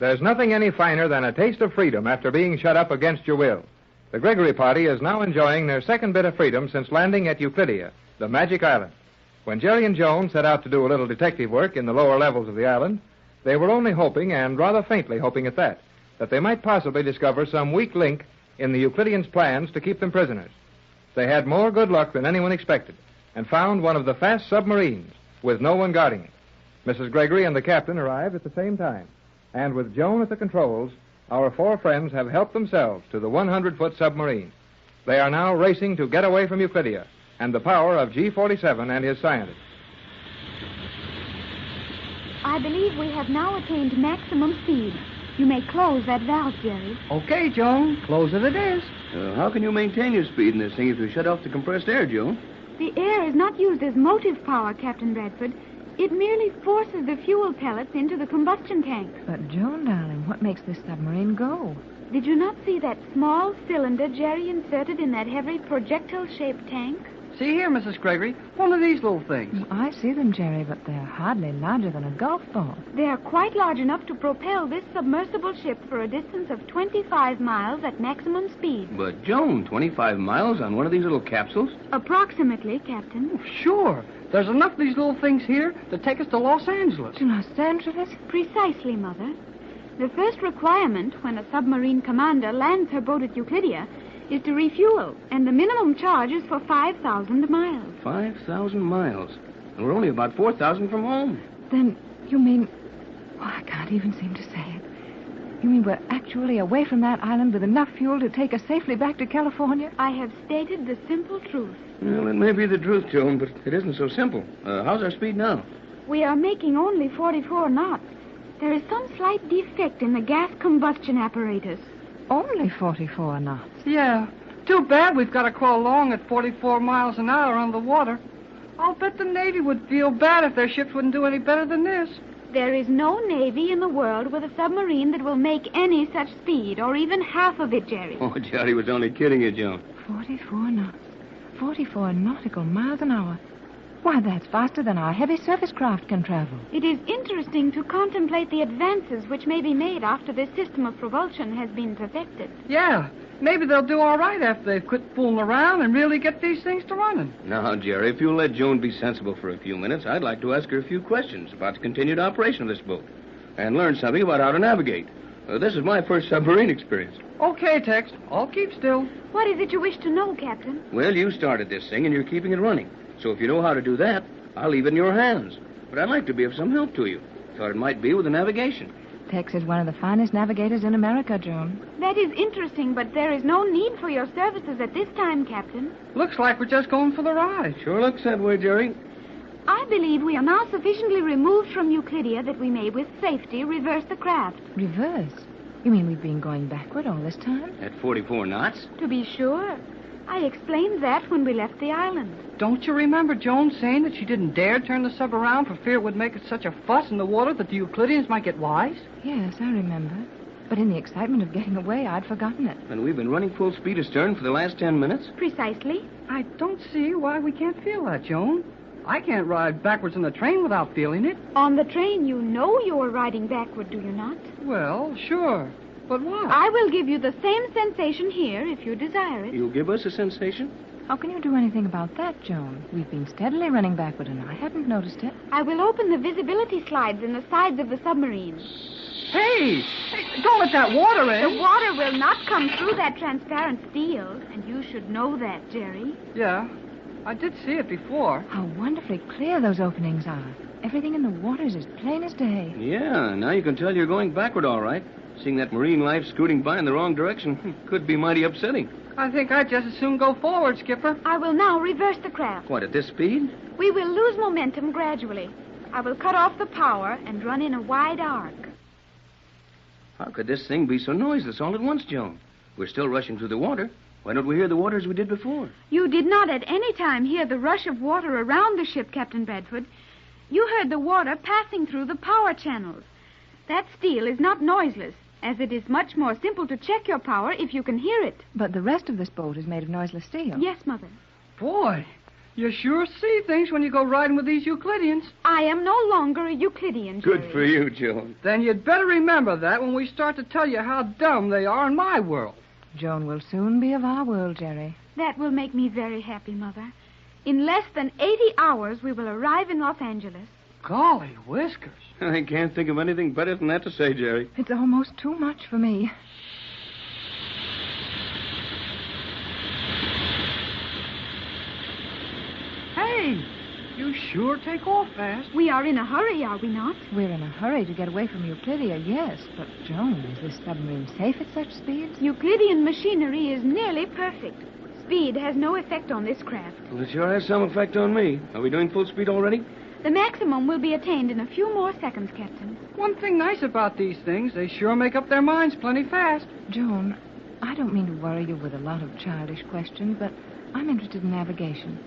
There's nothing any finer than a taste of freedom after being shut up against your will. The Gregory party is now enjoying their second bit of freedom since landing at Euclidia, the magic island. When Jerry and Joan set out to do a little detective work in the lower levels of the island, they were only hoping, and rather faintly hoping at that they might possibly discover some weak link in the Euclideans' plans to keep them prisoners. They had more good luck than anyone expected and found one of the fast submarines with no one guarding it. Mrs. Gregory and the captain arrived at the same time, and with Joan at the controls, our four friends have helped themselves to the 100-foot submarine. They are now racing to get away from Euclidia and the power of G-47 and his scientists. I believe we have now attained maximum speed. You may close that valve, Jerry. Okay, Joan. Close it is. How can you maintain your speed in this thing if you shut off the compressed air, Joan? The air is not used as motive power, Captain Bradford. It merely forces the fuel pellets into the combustion tank. But, Joan, darling, what makes this submarine go? Did you not see that small cylinder Jerry inserted in that heavy projectile-shaped tank? See here, Mrs. Gregory, one of these little things. I see them, Jerry, but they're hardly larger than a golf ball. They are quite large enough to propel this submersible ship for a distance of 25 miles at maximum speed. But, Joan, 25 miles on one of these little capsules? Approximately, Captain. Sure. There's enough of these little things here to take us to Los Angeles. To Los Angeles? Precisely, Mother. The first requirement when a submarine commander lands her boat at Euclidia is to refuel, and the minimum charge is for 5,000 miles. 5,000 miles? And we're only about 4,000 from home. Then you mean... Oh, I can't even seem to say it. You mean we're actually away from that island with enough fuel to take us safely back to California? I have stated the simple truth. Well, it may be the truth, Joan, but it isn't so simple. How's our speed now? We are making only 44 knots. There is some slight defect in the gas combustion apparatus. Only 44 knots. Yeah. Too bad we've got to crawl along at 44 miles an hour on the water. I'll bet the Navy would feel bad if their ships wouldn't do any better than this. There is no Navy in the world with a submarine that will make any such speed, or even half of it, Jerry. Oh, Jerry was only kidding you, Joan. 44 knots. 44 nautical miles an hour. Why, that's faster than our heavy surface craft can travel. It is interesting to contemplate the advances which may be made after this system of propulsion has been perfected. Yeah. Maybe they'll do all right after they've quit fooling around and really get these things to running. Now, Jerry, if you'll let Joan be sensible for a few minutes, I'd like to ask her a few questions about the continued operation of this boat and learn something about how to navigate. This is my first submarine experience. Okay, Tex. I'll keep still. What is it you wish to know, Captain? Well, you started this thing and you're keeping it running. So if you know how to do that, I'll leave it in your hands. But I'd like to be of some help to you. Thought it might be with the navigation. Tex is one of the finest navigators in America, Joan. That is interesting, but there is no need for your services at this time, Captain. Looks like we're just going for the ride. Sure looks that way, Jerry. I believe we are now sufficiently removed from Euclidia that we may, with safety, reverse the craft. Reverse? You mean we've been going backward all this time? At 44 knots? To be sure. I explained that when we left the island. Don't you remember Joan saying that she didn't dare turn the sub around for fear it would make such a fuss in the water that the Euclideans might get wise? Yes, I remember. But in the excitement of getting away, I'd forgotten it. And we've been running full speed astern for the last 10 minutes? Precisely. I don't see why we can't feel that, Joan. I can't ride backwards in the train without feeling it. On the train, you know you are riding backward, do you not? Well, sure. But why? I will give you the same sensation here if you desire it. You'll give us a sensation? How can you do anything about that, Joan? We've been steadily running backward, and I hadn't noticed it. I will open the visibility slides in the sides of the submarine. Hey, don't let that water in. The water will not come through that transparent steel, and you should know that, Jerry. Yeah, I did see it before. How wonderfully clear those openings are. Everything in the water is as plain as day. Yeah, now you can tell you're going backward all right. Seeing that marine life scooting by in the wrong direction could be mighty upsetting. I think I'd just as soon go forward, Skipper. I will now reverse the craft. What, at this speed? We will lose momentum gradually. I will cut off the power and run in a wide arc. How could this thing be so noiseless all at once, Joan? We're still rushing through the water. Why don't we hear the water as we did before? You did not at any time hear the rush of water around the ship, Captain Bradford. You heard the water passing through the power channels. That steel is not noiseless, as it is much more simple to check your power if you can hear it. But the rest of this boat is made of noiseless steel. Yes, Mother. Boy, You sure see things when you go riding with these Euclideans. I am no longer a Euclidean, Jerry. Good for you, Joan. Then you'd better remember that when we start to tell you how dumb they are in my world. Joan will soon be of our world, Jerry. That will make me very happy, Mother. In less than 80 hours, we will arrive in Los Angeles. Golly whiskers. I can't think of anything better than that to say, Jerry. It's almost too much for me. Hey, you sure take off fast. We are in a hurry, are we not? We're in a hurry to get away from Euclidia, yes. But, Joan, is this submarine safe at such speeds? Euclidean machinery is nearly perfect. Speed has no effect on this craft. Well, it sure has some effect on me. Are we doing full speed already? The maximum will be attained in a few more seconds, Captain. One thing nice about these things, they sure make up their minds plenty fast. Joan, I don't mean to worry you with a lot of childish questions, but I'm interested in navigation.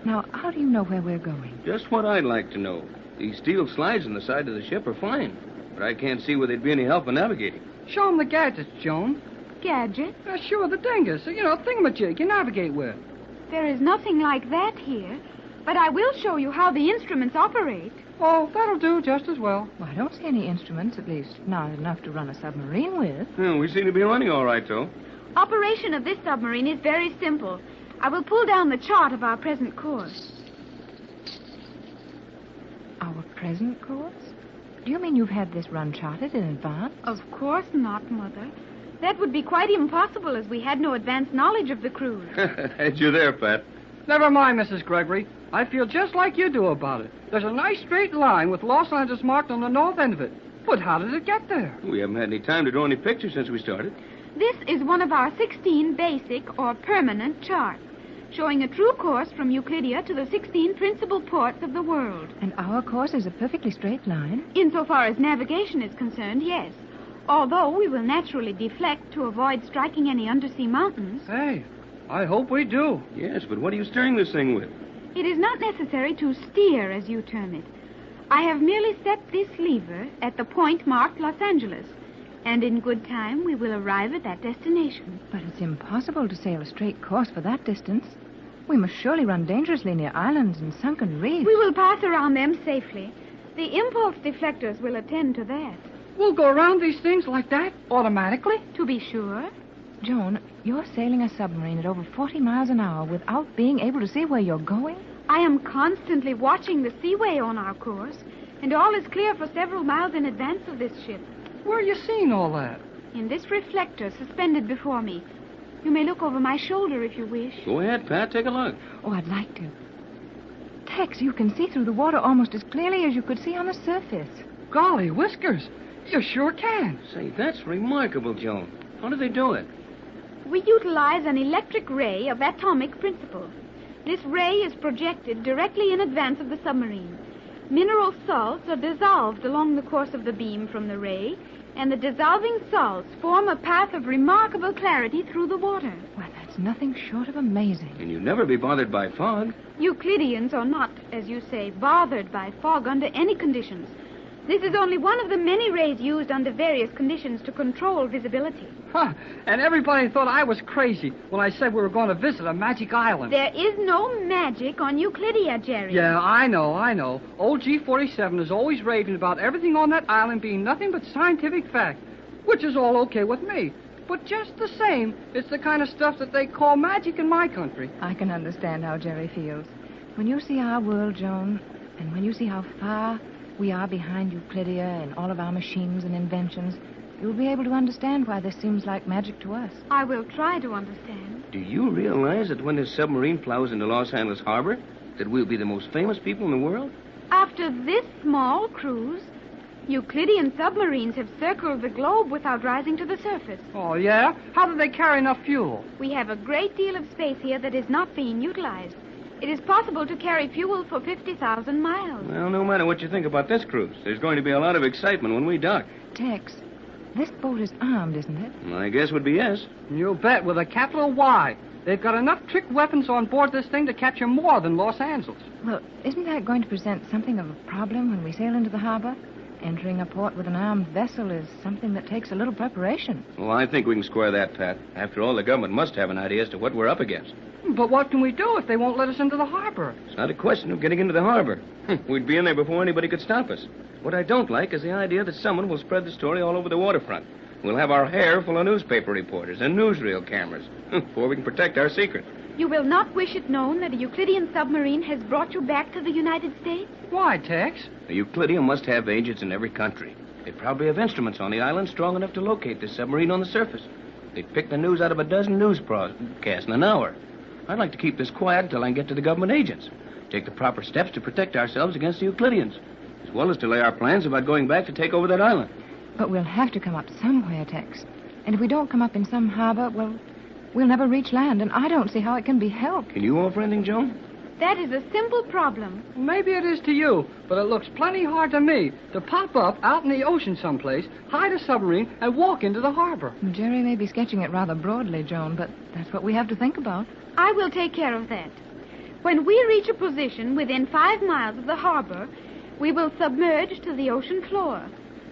Now, how do you know where we're going? Just what I'd like to know. These steel slides in the side of the ship are fine, but I can't see where they'd be any help in navigating. Show 'em the gadgets, Joan. Gadget? Sure, the dingus. Thingamajig you navigate with. There is nothing like that here, but I will show you how the instruments operate. Oh, that'll do just as well. Well, I don't see any instruments, at least not enough to run a submarine with. Well, we seem to be running all right, though. Operation of this submarine is very simple. I will pull down the chart of our present course. Our present course? Do you mean you've had this run charted in advance? Of course not, Mother. That would be quite impossible as we had no advanced knowledge of the cruise. Had you there, Pat. Never mind, Mrs. Gregory. I feel just like you do about it. There's a nice straight line with Los Angeles marked on the north end of it. But how did it get there? We haven't had any time to draw any pictures since we started. This is one of our 16 basic or permanent charts, showing a true course from Euclidia to the 16 principal ports of the world. And our course is a perfectly straight line? Insofar as navigation is concerned, yes. Although we will naturally deflect to avoid striking any undersea mountains. Hey, I hope we do. Yes, but what are you steering this thing with? It is not necessary to steer, as you term it. I have merely set this lever at the point marked Los Angeles, and in good time we will arrive at that destination. But it's impossible to sail a straight course for that distance. We must surely run dangerously near islands and sunken reefs. We will pass around them safely. The impulse deflectors will attend to that. We'll go around these things like that, automatically? To be sure. Joan, you're sailing a submarine at over 40 miles an hour without being able to see where you're going? I am constantly watching the seaway on our course, and all is clear for several miles in advance of this ship. Where are you seeing all that? In this reflector suspended before me. You may look over my shoulder if you wish. Go ahead, Pat. Take a look. Oh, I'd like to. Tex, you can see through the water almost as clearly as you could see on the surface. Golly whiskers. You sure can. Say, that's remarkable, Joan. How do they do it? We utilize an electric ray of atomic principle. This ray is projected directly in advance of the submarine. Mineral salts are dissolved along the course of the beam from the ray, and the dissolving salts form a path of remarkable clarity through the water. Well, that's nothing short of amazing. And you'd never be bothered by fog. Euclideans are not, as you say, bothered by fog under any conditions. This is only one of the many rays used under various conditions to control visibility. Huh. And everybody thought I was crazy when I said we were going to visit a magic island. There is no magic on Euclidia, Jerry. Yeah, I know. Old G47 is always raving about everything on that island being nothing but scientific fact, which is all okay with me. But just the same, it's the kind of stuff that they call magic in my country. I can understand how Jerry feels. When you see our world, Joan, and when you see how far we are behind Euclidia and all of our machines and inventions, you'll be able to understand why this seems like magic to us. I will try to understand. Do you realize that when this submarine plows into Los Angeles Harbor, that we'll be the most famous people in the world? After this small cruise, Euclidean submarines have circled the globe without rising to the surface. Oh, yeah? How do they carry enough fuel? We have a great deal of space here that is not being utilized. It is possible to carry fuel for 50,000 miles. Well, no matter what you think about this cruise, there's going to be a lot of excitement when we dock. Tex, this boat is armed, isn't it? I guess would be yes. You bet, with a capital Y. They've got enough trick weapons on board this thing to capture more than Los Angeles. Well, isn't that going to present something of a problem when we sail into the harbor? Entering a port with an armed vessel is something that takes a little preparation. Well, I think we can square that, Pat. After all, the government must have an idea as to what we're up against. But what can we do if they won't let us into the harbor? It's not a question of getting into the harbor. We'd be in there before anybody could stop us. What I don't like is the idea that someone will spread the story all over the waterfront. We'll have our hair full of newspaper reporters and newsreel cameras before we can protect our secret. You will not wish it known that a Euclidean submarine has brought you back to the United States? Why, Tex? The Euclidean must have agents in every country. They probably have instruments on the island strong enough to locate this submarine on the surface. They'd pick the news out of a dozen news broadcasts in an hour. I'd like to keep this quiet until I can get to the government agents. Take the proper steps to protect ourselves against the Euclideans, as well as to lay our plans about going back to take over that island. But we'll have to come up somewhere, Tex. And if we don't come up in some harbor, well, we'll never reach land, and I don't see how it can be helped. Can you offer anything, Joan? That is a simple problem. Maybe it is to you, but it looks plenty hard to me to pop up out in the ocean someplace, hide a submarine, and walk into the harbor. Jerry may be sketching it rather broadly, Joan, but that's what we have to think about. I will take care of that. When we reach a position within 5 miles of the harbor, we will submerge to the ocean floor.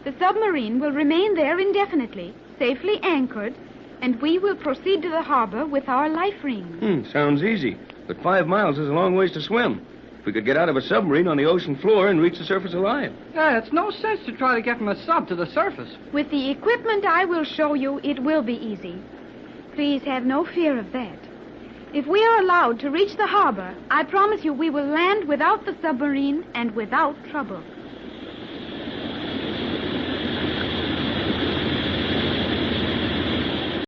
The submarine will remain there indefinitely, safely anchored, and we will proceed to the harbor with our life rings. Sounds easy. But 5 miles is a long ways to swim. If we could get out of a submarine on the ocean floor and reach the surface alive. Yeah, it's no sense to try to get from a sub to the surface. With the equipment I will show you, it will be easy. Please have no fear of that. If we are allowed to reach the harbor, I promise you we will land without the submarine and without trouble.